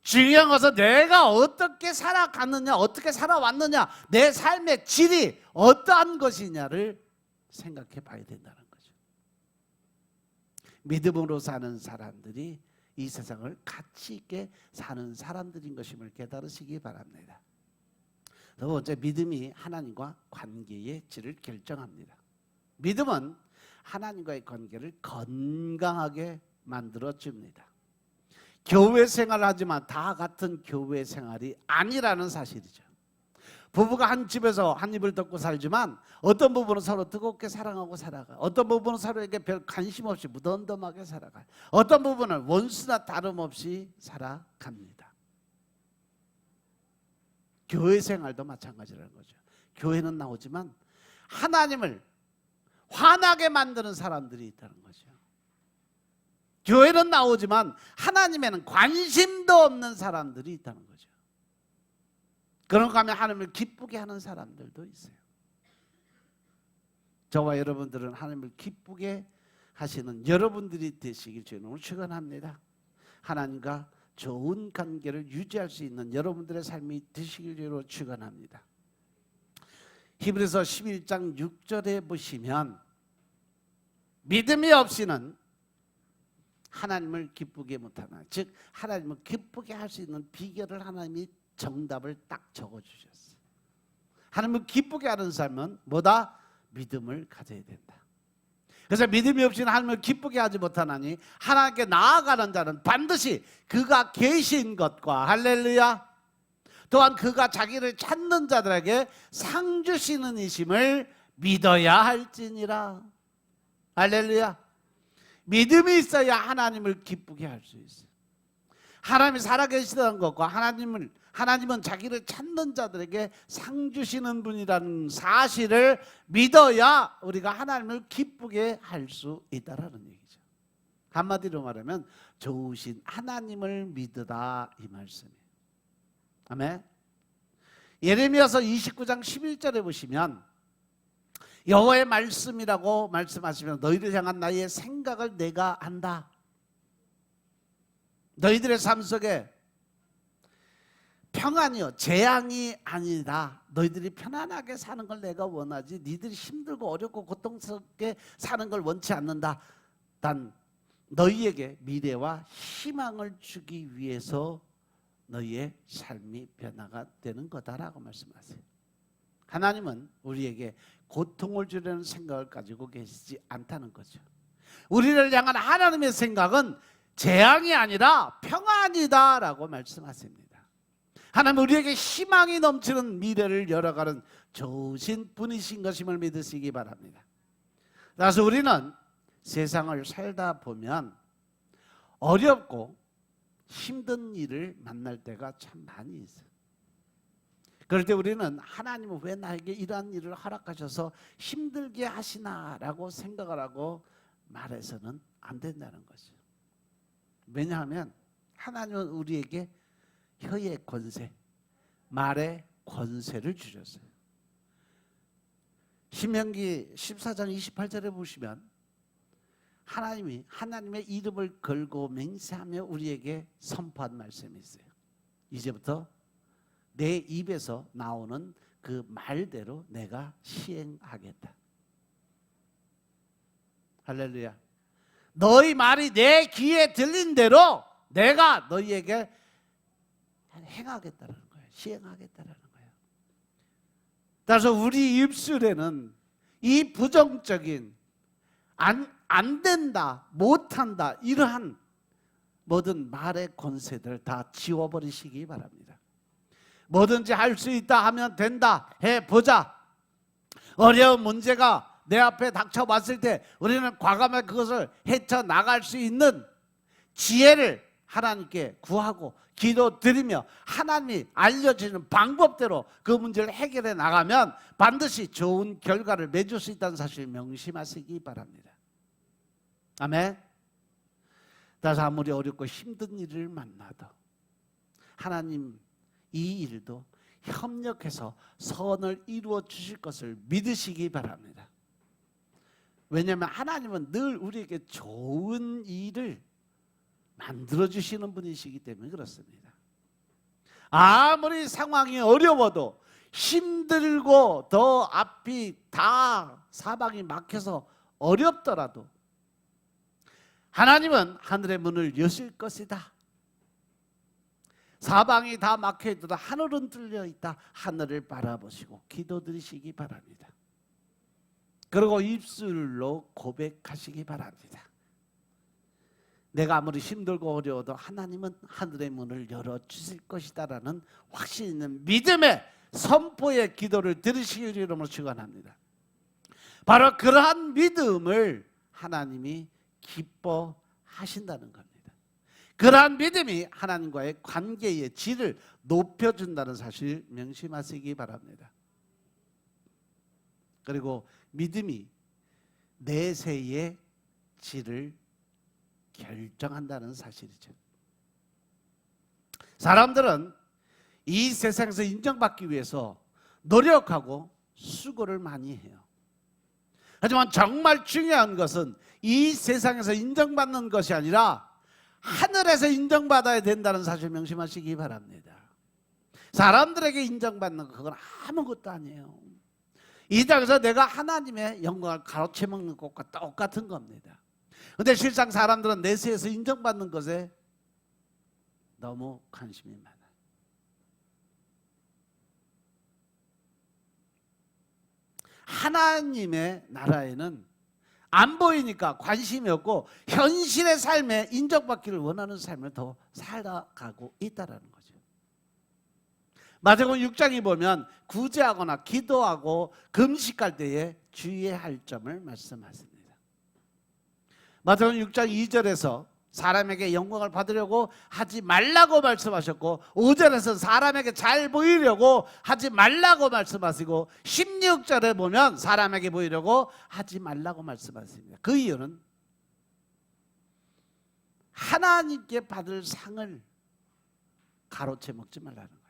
중요한 것은 내가 어떻게 살아갔느냐 어떻게 살아왔느냐 내 삶의 질이 어떠한 것이냐를 생각해 봐야 된다는 거죠. 믿음으로 사는 사람들이 이 세상을 가치 있게 사는 사람들인 것임을 깨달으시기 바랍니다. 두 번째, 믿음이 하나님과 관계의 질을 결정합니다. 믿음은 하나님과의 관계를 건강하게 만들어줍니다. 교회 생활을 하지만 다 같은 교회 생활이 아니라는 사실이죠. 부부가 한 집에서 한 입을 덮고 살지만 어떤 부부는 서로 뜨겁게 사랑하고 살아가, 어떤 부부는 서로에게 별 관심 없이 무덤덤하게 살아가, 어떤 부부는 원수나 다름없이 살아갑니다. 교회 생활도 마찬가지라는 거죠. 교회는 나오지만 하나님을 화나게 만드는 사람들이 있다는 거죠. 교회는 나오지만 하나님에는 관심도 없는 사람들이 있다는 거죠. 그런가 하면 하나님을 기쁘게 하는 사람들도 있어요. 저와 여러분들은 하나님을 기쁘게 하시는 여러분들이 되시길 주님으로 축원합니다. 하나님과 좋은 관계를 유지할 수 있는 여러분들의 삶이 되시길 주님으로 축원합니다. 히브리서 11장 6절에 보시면 믿음이 없이는 하나님을 기쁘게 못하나, 즉 하나님을 기쁘게 할 수 있는 비결을 하나님이 정답을 딱 적어주셨어요. 하나님을 기쁘게 하는 삶은 뭐다? 믿음을 가져야 된다. 그래서 믿음이 없이는 하나님을 기쁘게 하지 못하나니 하나님께 나아가는 자는 반드시 그가 계신 것과 할렐루야 또한 그가 자기를 찾는 자들에게 상 주시는 이심을 믿어야 할지니라. 할렐루야. 믿음이 있어야 하나님을 기쁘게 할 수 있어요. 하나님이 살아계시다는 것과 하나님은 자기를 찾는 자들에게 상 주시는 분이라는 사실을 믿어야 우리가 하나님을 기쁘게 할 수 있다라는 얘기죠. 한마디로 말하면 좋으신 하나님을 믿으라 이 말씀이에요. 아멘. 예레미야서 29장 11절에 보시면 여호와의 말씀이라고 말씀하시면 너희를 향한 나의 생각을 내가 안다. 너희들의 삶 속에 평안이요 재앙이 아니다. 너희들이 편안하게 사는 걸 내가 원하지 니들이 힘들고 어렵고 고통스럽게 사는 걸 원치 않는다. 단 너희에게 미래와 희망을 주기 위해서 너희의 삶이 변화가 되는 거다라고 말씀하세요. 하나님은 우리에게 고통을 주려는 생각을 가지고 계시지 않다는 거죠. 우리를 향한 하나님의 생각은 재앙이 아니라 평안이다라고 말씀하십니다. 하나님 우리에게 희망이 넘치는 미래를 열어가는 좋으신 분이신 것임을 믿으시기 바랍니다. 따라서 우리는 세상을 살다 보면 어렵고 힘든 일을 만날 때가 참 많이 있어요. 그럴 때 우리는 하나님은 왜 나에게 이러한 일을 허락하셔서 힘들게 하시나라고 생각을 하고 말해서는 안 된다는 거죠. 왜냐하면 하나님은 우리에게 혀의 권세, 말의 권세를 주셨어요. 신명기 14장 28절에 보시면 하나님이 하나님의 이름을 걸고 맹세하며 우리에게 선포한 말씀이 있어요. 이제부터 내 입에서 나오는 그 말대로 내가 시행하겠다. 할렐루야. 너희 말이 내 귀에 들린 대로 내가 너희에게 행하겠다는 거예요. 시행하겠다는 거예요. 따라서 우리 입술에는 이 부정적인 안 된다, 못한다 이러한 모든 말의 권세들 다 지워버리시기 바랍니다. 뭐든지 할 수 있다 하면 된다 해보자. 어려운 문제가 내 앞에 닥쳐왔을 때 우리는 과감하게 그것을 헤쳐나갈 수 있는 지혜를 하나님께 구하고 기도드리며 하나님이 알려주는 방법대로 그 문제를 해결해 나가면 반드시 좋은 결과를 맺을 수 있다는 사실 명심하시기 바랍니다. 아멘. 따라서 아무리 어렵고 힘든 일을 만나도 하나님 이 일도 협력해서 선을 이루어 주실 것을 믿으시기 바랍니다. 왜냐하면 하나님은 늘 우리에게 좋은 일을 만들어주시는 분이시기 때문에 그렇습니다. 아무리 상황이 어려워도 힘들고 더 앞이 다 사방이 막혀서 어렵더라도 하나님은 하늘의 문을 여실 것이다. 사방이 다 막혀있다 하늘은 뚫려있다. 하늘을 바라보시고 기도드리시기 바랍니다. 그리고 입술로 고백하시기 바랍니다. 내가 아무리 힘들고 어려워도 하나님은 하늘의 문을 열어주실 것이다라는 확신 있는 믿음의 선포의 기도를 들으시기를 이름으로 축원합니다. 바로 그러한 믿음을 하나님이 기뻐하신다는 겁니다. 그러한 믿음이 하나님과의 관계의 질을 높여준다는 사실 명심하시기 바랍니다. 그리고 믿음이 내세의 질을 결정한다는 사실이죠. 사람들은 이 세상에서 인정받기 위해서 노력하고 수고를 많이 해요. 하지만 정말 중요한 것은 이 세상에서 인정받는 것이 아니라 하늘에서 인정받아야 된다는 사실 명심하시기 바랍니다. 사람들에게 인정받는 거 그건 아무것도 아니에요. 이 땅에서 내가 하나님의 영광을 가로채 먹는 것과 똑같은 겁니다. 그런데 실상 사람들은 내세에서 인정받는 것에 너무 관심이 많아요. 하나님의 나라에는 안 보이니까 관심이 없고 현실의 삶에 인정받기를 원하는 삶을 더 살아가고 있다는 거죠. 마태복음 6장에 보면 구제하거나 기도하고 금식할 때에 주의해야 할 점을 말씀하십니다. 마태복음 6장 2절에서 사람에게 영광을 받으려고 하지 말라고 말씀하셨고 5절에서 사람에게 잘 보이려고 하지 말라고 말씀하시고 16절에 보면 사람에게 보이려고 하지 말라고 말씀하십니다. 그 이유는 하나님께 받을 상을 가로채 먹지 말라는 거예요.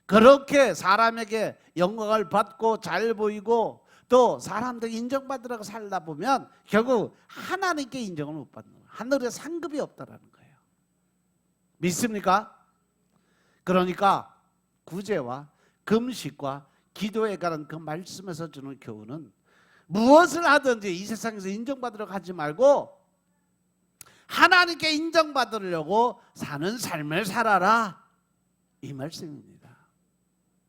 그렇게 사람에게 영광을 받고 잘 보이고 또 사람들이 인정받으라고 살다 보면 결국 하나님께 인정을 못 받는 거예요. 하늘에 상급이 없다라는 거예요. 믿습니까? 그러니까 구제와 금식과 기도에 관한 그 말씀에서 주는 교훈은 무엇을 하든지 이 세상에서 인정받으러 가지 말고 하나님께 인정받으려고 사는 삶을 살아라, 이 말씀입니다.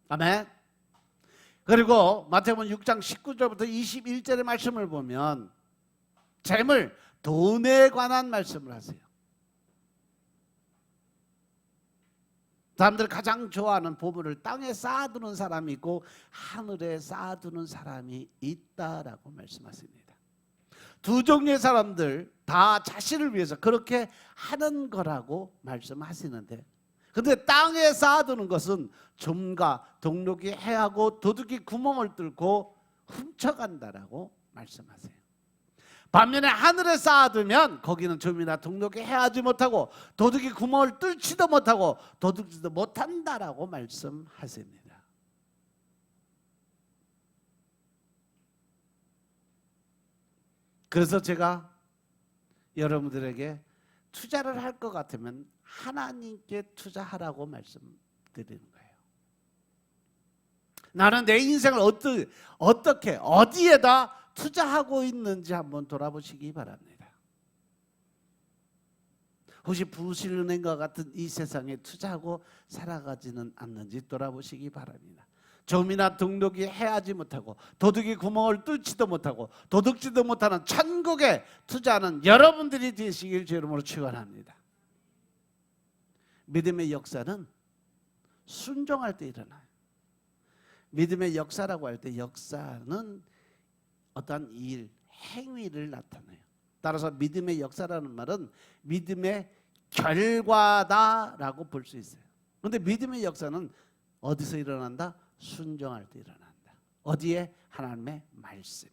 아멘. 그리고 마태복음 6장 19절부터 21절의 말씀을 보면 재물, 돈에 관한 말씀을 하세요. 사람들이 가장 좋아하는 보물을 땅에 쌓아두는 사람이 있고 하늘에 쌓아두는 사람이 있다라고 말씀하십니다. 두 종류의 사람들 다 자신을 위해서 그렇게 하는 거라고 말씀하시는데, 근데 땅에 쌓아두는 것은 좀과 동록이 해하고 도둑이 구멍을 뚫고 훔쳐간다라고 말씀하세요. 반면에 하늘에 쌓아두면 거기는 좀이나 동록이 해하지 못하고 도둑이 구멍을 뚫지도 못하고 도둑질도 못한다라고 말씀하십니다. 그래서 제가 여러분들에게 투자를 할 것 같으면 하나님께 투자하라고 말씀드리는 거예요. 나는 내 인생을 어떻게 어디에다 투자하고 있는지 한번 돌아보시기 바랍니다. 혹시 부실은행과 같은 이 세상에 투자하고 살아가지는 않는지 돌아보시기 바랍니다. 좀이나 등록이 해하지 못하고 도둑이 구멍을 뚫지도 못하고 도둑질도 못하는 천국에 투자하는 여러분들이 되시길 주 이름으로 축원합니다. 믿음의 역사는 순종할 때 일어나요. 믿음의 역사라고 할 때 역사는 어떠한 일, 행위를 나타내요. 따라서 믿음의 역사라는 말은 믿음의 결과다라고 볼 수 있어요. 그런데 믿음의 역사는 어디서 일어난다? 순종할 때 일어난다. 어디에? 하나님의 말씀에,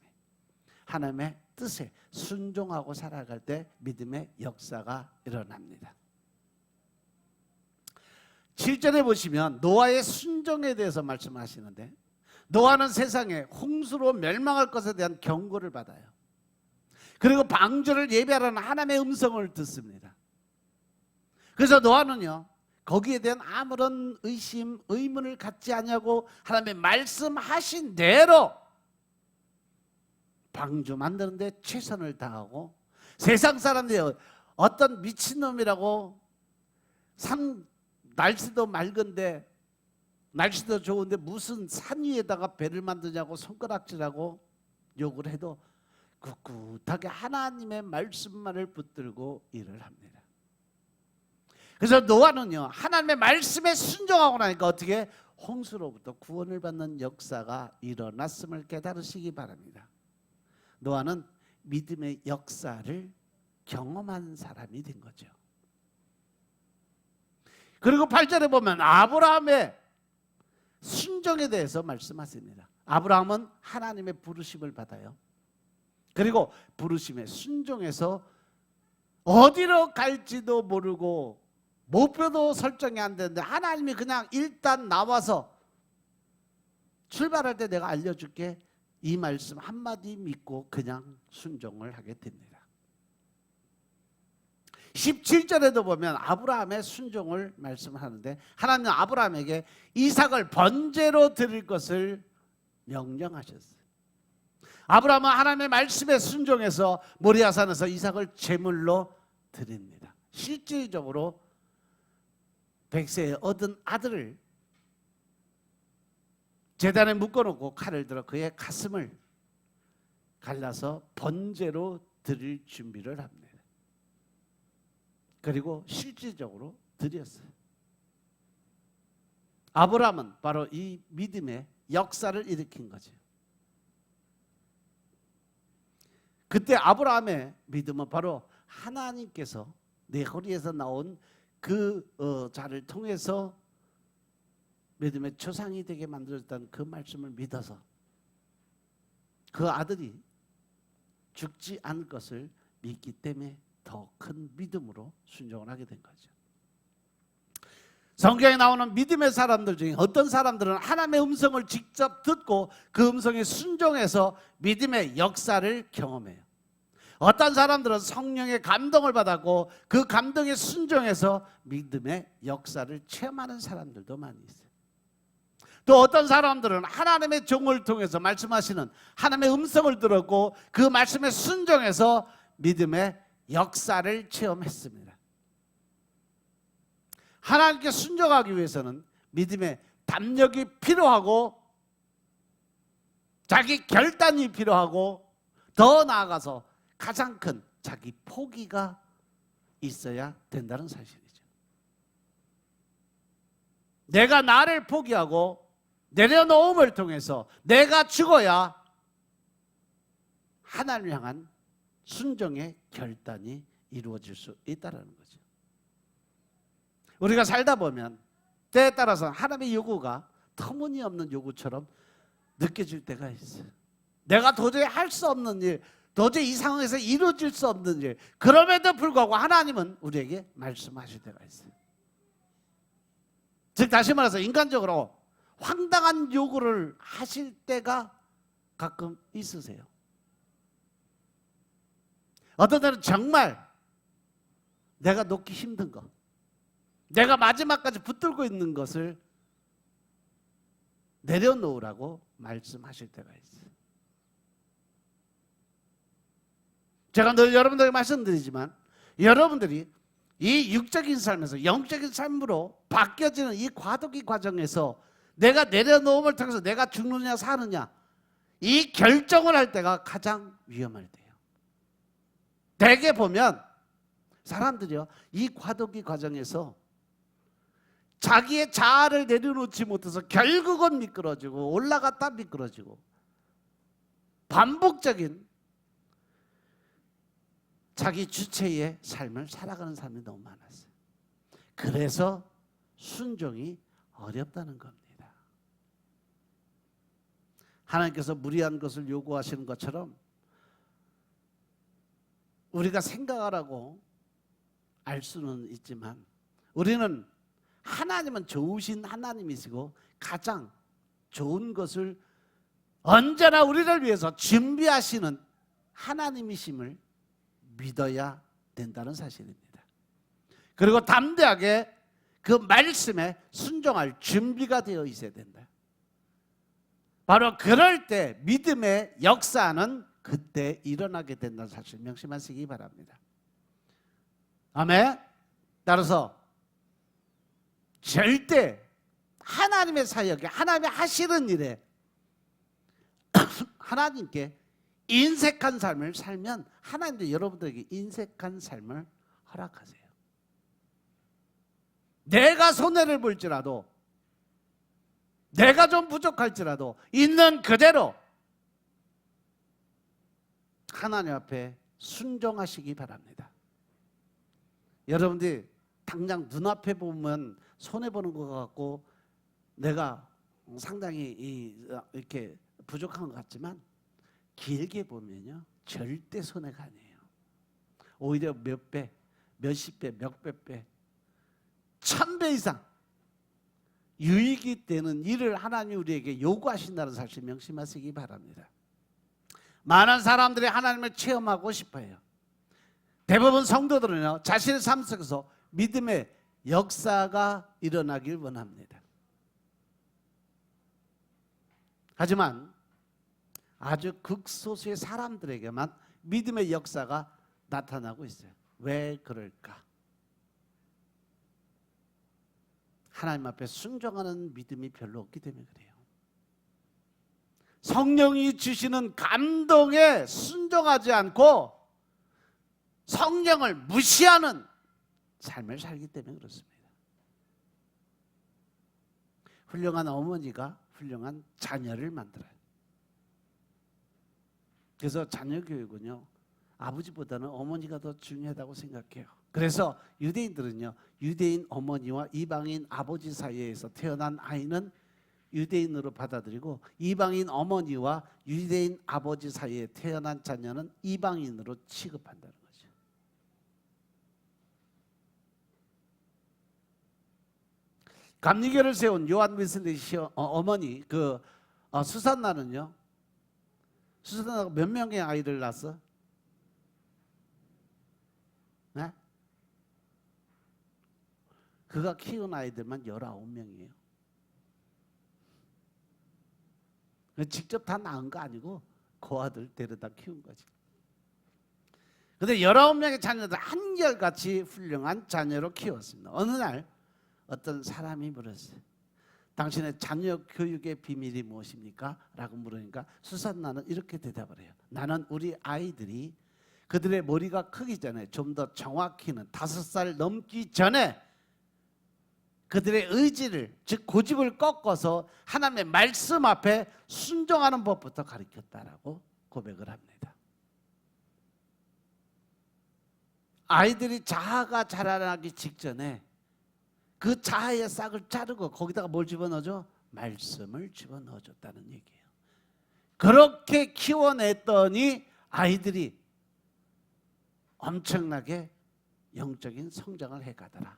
하나님의 뜻에 순종하고 살아갈 때 믿음의 역사가 일어납니다. 7절에 보시면 노아의 순종에 대해서 말씀하시는데, 노아는 세상에 홍수로 멸망할 것에 대한 경고를 받아요. 그리고 방주를 예배하라는 하나님의 음성을 듣습니다. 그래서 노아는요, 거기에 대한 아무런 의심, 의문을 갖지 않냐고 하나님의 말씀하신 대로 방주 만드는데 최선을 다하고, 세상 사람들이 어떤 미친놈이라고 날씨도 맑은데 날씨도 좋은데 무슨 산 위에다가 배를 만드냐고 손가락질하고 욕을 해도 꿋꿋하게 하나님의 말씀만을 붙들고 일을 합니다. 그래서 노아는요, 하나님의 말씀에 순종하고 나니까 어떻게 홍수로부터 구원을 받는 역사가 일어났음을 깨달으시기 바랍니다. 노아는 믿음의 역사를 경험한 사람이 된 거죠. 그리고 8절에 보면 아브라함의 순종에 대해서 말씀하십니다. 아브라함은 하나님의 부르심을 받아요. 그리고 부르심에 순종해서 어디로 갈지도 모르고 목표도 설정이 안 되는데 하나님이 그냥 일단 나와서 출발할 때 내가 알려줄게, 이 말씀 한마디 믿고 그냥 순종을 하게 됩니다. 17절에도 보면 아브라함의 순종을 말씀하는데, 하나님은 아브라함에게 이삭을 번제로 드릴 것을 명령하셨어요. 아브라함은 하나님의 말씀에 순종해서 모리아산에서 이삭을 제물로 드립니다. 실질적으로 백세에 얻은 아들을 제단에 묶어놓고 칼을 들어 그의 가슴을 갈라서 번제로 드릴 준비를 합니다. 그리고 실질적으로 드렸어요. 아브라함은 바로 이 믿음의 역사를 일으킨 거죠. 그때 아브라함의 믿음은 바로 하나님께서 내 허리에서 나온 그 자를 통해서 믿음의 조상이 되게 만들었다는 그 말씀을 믿어서 그 아들이 죽지 않을 것을 믿기 때문에 더 큰 믿음으로 순종을 하게 된 거죠. 성경에 나오는 믿음의 사람들 중에 어떤 사람들은 하나님의 음성을 직접 듣고 그 음성에 순종해서 믿음의 역사를 경험해요. 어떤 사람들은 성령의 감동을 받았고 그 감동에 순종해서 믿음의 역사를 체험하는 사람들도 많이 있어요. 또 어떤 사람들은 하나님의 종을 통해서 말씀하시는 하나님의 음성을 들었고 그 말씀에 순종해서 믿음의 역사를 체험했습니다. 하나님께 순종하기 위해서는 믿음의 담력이 필요하고 자기 결단이 필요하고 더 나아가서 가장 큰 자기 포기가 있어야 된다는 사실이죠. 내가 나를 포기하고 내려놓음을 통해서 내가 죽어야 하나님을 향한 순종의 결단이 이루어질 수 있다는 거죠. 우리가 살다 보면 때에 따라서 하나님의 요구가 터무니없는 요구처럼 느껴질 때가 있어요. 내가 도저히 할 수 없는 일, 도저히 이 상황에서 이루어질 수 없는 일, 그럼에도 불구하고 하나님은 우리에게 말씀하실 때가 있어요. 즉 다시 말해서 인간적으로 황당한 요구를 하실 때가 가끔 있으세요. 어떤 때는 정말 내가 놓기 힘든 것, 내가 마지막까지 붙들고 있는 것을 내려놓으라고 말씀하실 때가 있어요. 제가 늘 여러분들에게 말씀드리지만 여러분들이 이 육적인 삶에서 영적인 삶으로 바뀌어지는 이 과도기 과정에서 내가 내려놓음을 통해서 내가 죽느냐 사느냐 이 결정을 할 때가 가장 위험할 때예요. 대개 보면 사람들이요 이 과도기 과정에서 자기의 자아를 내려놓지 못해서 결국은 미끄러지고 올라갔다 미끄러지고 반복적인 자기 주체의 삶을 살아가는 사람이 너무 많았어요. 그래서 순종이 어렵다는 겁니다. 하나님께서 무리한 것을 요구하시는 것처럼 우리가 생각하라고 알 수는 있지만 우리는 하나님은 좋으신 하나님이시고 가장 좋은 것을 언제나 우리를 위해서 준비하시는 하나님이심을 믿어야 된다는 사실입니다. 그리고 담대하게 그 말씀에 순종할 준비가 되어 있어야 된다. 바로 그럴 때 믿음의 역사는 그때 일어나게 된다는 사실 명심하시기 바랍니다. 아멘. 따라서 절대 하나님의 사역에 하나님이 하시는 일에 하나님께 인색한 삶을 살면 하나님도 여러분들에게 인색한 삶을 허락하세요. 내가 손해를 볼지라도 내가 좀 부족할지라도 있는 그대로 하나님 앞에 순종하시기 바랍니다. 여러분들이 당장 눈앞에 보면 손해보는 것 같고 내가 상당히 이렇게 부족한 것 같지만 길게 보면요 절대 손해가 아니에요. 오히려 몇 배, 몇십 배, 몇백 배, 1000배 이상 유익이 되는 일을 하나님이 우리에게 요구하신다는 사실 명심하시기 바랍니다. 많은 사람들이 하나님을 체험하고 싶어요. 대부분 성도들은요 자신의 삶 속에서 믿음의 역사가 일어나길 원합니다. 하지만 아주 극소수의 사람들에게만 믿음의 역사가 나타나고 있어요. 왜 그럴까? 하나님 앞에 순종하는 믿음이 별로 없기 때문에 그래요. 성령이 주시는 감동에 순종하지 않고 성령을 무시하는 삶을 살기 때문에 그렇습니다. 훌륭한 어머니가 훌륭한 자녀를 만들어요. 그래서 자녀 교육은요 아버지보다는 어머니가 더 중요하다고 생각해요. 그래서 유대인들은요 유대인 어머니와 이방인 아버지 사이에서 태어난 아이는 유대인으로 받아들이고 이방인 어머니와 유대인 아버지 사이에 태어난 자녀는 이방인으로 취급한다는 거죠. 감리교를 세운 요한 웨슬리 어머니 수산나는요 수산나가 몇 명의 아이를 낳았어? 네? 그가 키운 아이들만 19명이에요. 직접 다 낳은 거 아니고 그 아들 데려다 키운 거지. 근데 19명의 자녀들 한결같이 훌륭한 자녀로 키웠습니다. 어느 날 어떤 사람이 물었어요. 당신의 자녀 교육의 비밀이 무엇입니까? 라고 물으니까 수산나는 이렇게 대답을 해요. 나는 우리 아이들이 그들의 머리가 크기 전에, 좀 더 정확히는 5살 넘기 전에 그들의 의지를, 즉 고집을 꺾어서 하나님의 말씀 앞에 순종하는 법부터 가르쳤다라고 고백을 합니다. 아이들이 자아가 자라나기 직전에 그 자아의 싹을 자르고 거기다가 뭘 집어넣어줘? 말씀을 집어넣어줬다는 얘기예요. 그렇게 키워냈더니 아이들이 엄청나게 영적인 성장을 해가더라.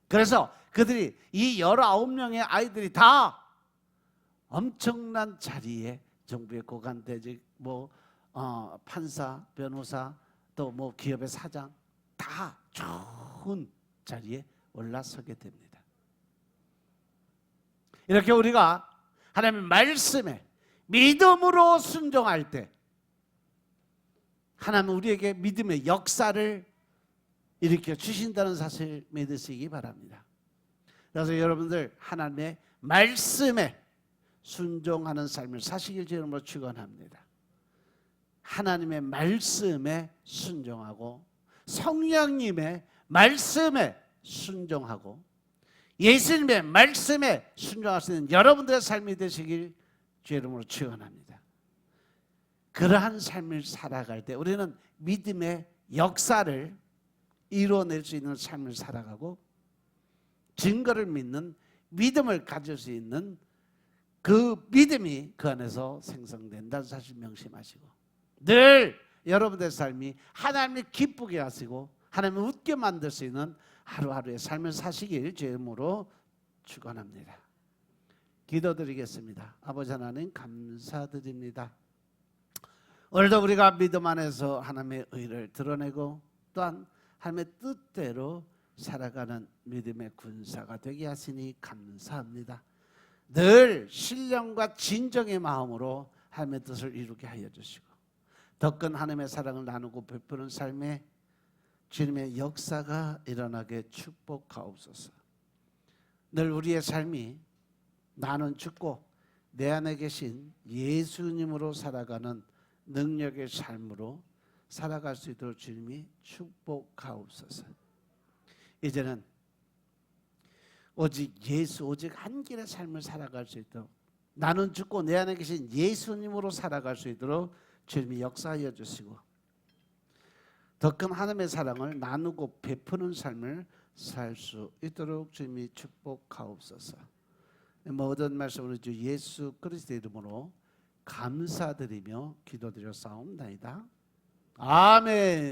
그래서 그들이 이 19명의 아이들이 다 엄청난 자리에, 정부의 고관대직, 판사, 변호사, 또 기업의 사장, 다 좋은 자리에 올라서게 됩니다. 이렇게 우리가 하나님의 말씀에 믿음으로 순종할 때 하나님은 우리에게 믿음의 역사를 일으켜 주신다는 사실을 믿으시기 바랍니다. 그래서 여러분들 하나님의 말씀에 순종하는 삶을 사시길 주님으로 축원합니다. 하나님의 말씀에 순종하고 성령님의 말씀에 순종하고 예수님의 말씀에 순종할 수 있는 여러분들의 삶이 되시길 주의 이름으로 축원합니다. 그러한 삶을 살아갈 때 우리는 믿음의 역사를 이루어낼 수 있는 삶을 살아가고 증거를 믿는 믿음을 가질 수 있는 그 믿음이 그 안에서 생성된다는 사실 명심하시고 늘 여러분의 삶이 하나님을 기쁘게 하시고 하나님을 웃게 만들 수 있는 하루하루의 삶을 사시길 주의 이름으로 축원합니다. 기도드리겠습니다. 아버지 하나님 감사드립니다. 오늘도 우리가 믿음 안에서 하나님의 의를 드러내고 또한 하나님의 뜻대로 살아가는 믿음의 군사가 되게 하시니 감사합니다. 늘 신령과 진정의 마음으로 하나님의 뜻을 이루게 하여 주시고 더 큰 하나님의 사랑을 나누고 베푸는 삶에 주님의 역사가 일어나게 축복하옵소서. 늘 우리의 삶이 나는 죽고 내 안에 계신 예수님으로 살아가는 능력의 삶으로 살아갈 수 있도록 주님이 축복하옵소서. 이제는 오직 예수, 오직 한 길의 삶을 살아갈 수 있도록 나는 죽고 내 안에 계신 예수님으로 살아갈 수 있도록 주님이 역사하여 주시고 더 큰 하나님의 사랑을 나누고 베푸는 삶을 살 수 있도록 주님이 축복하옵소서. 모든 말씀으로 주 예수 그리스도의 이름으로 감사드리며 기도드려 싸움나이다. 아멘.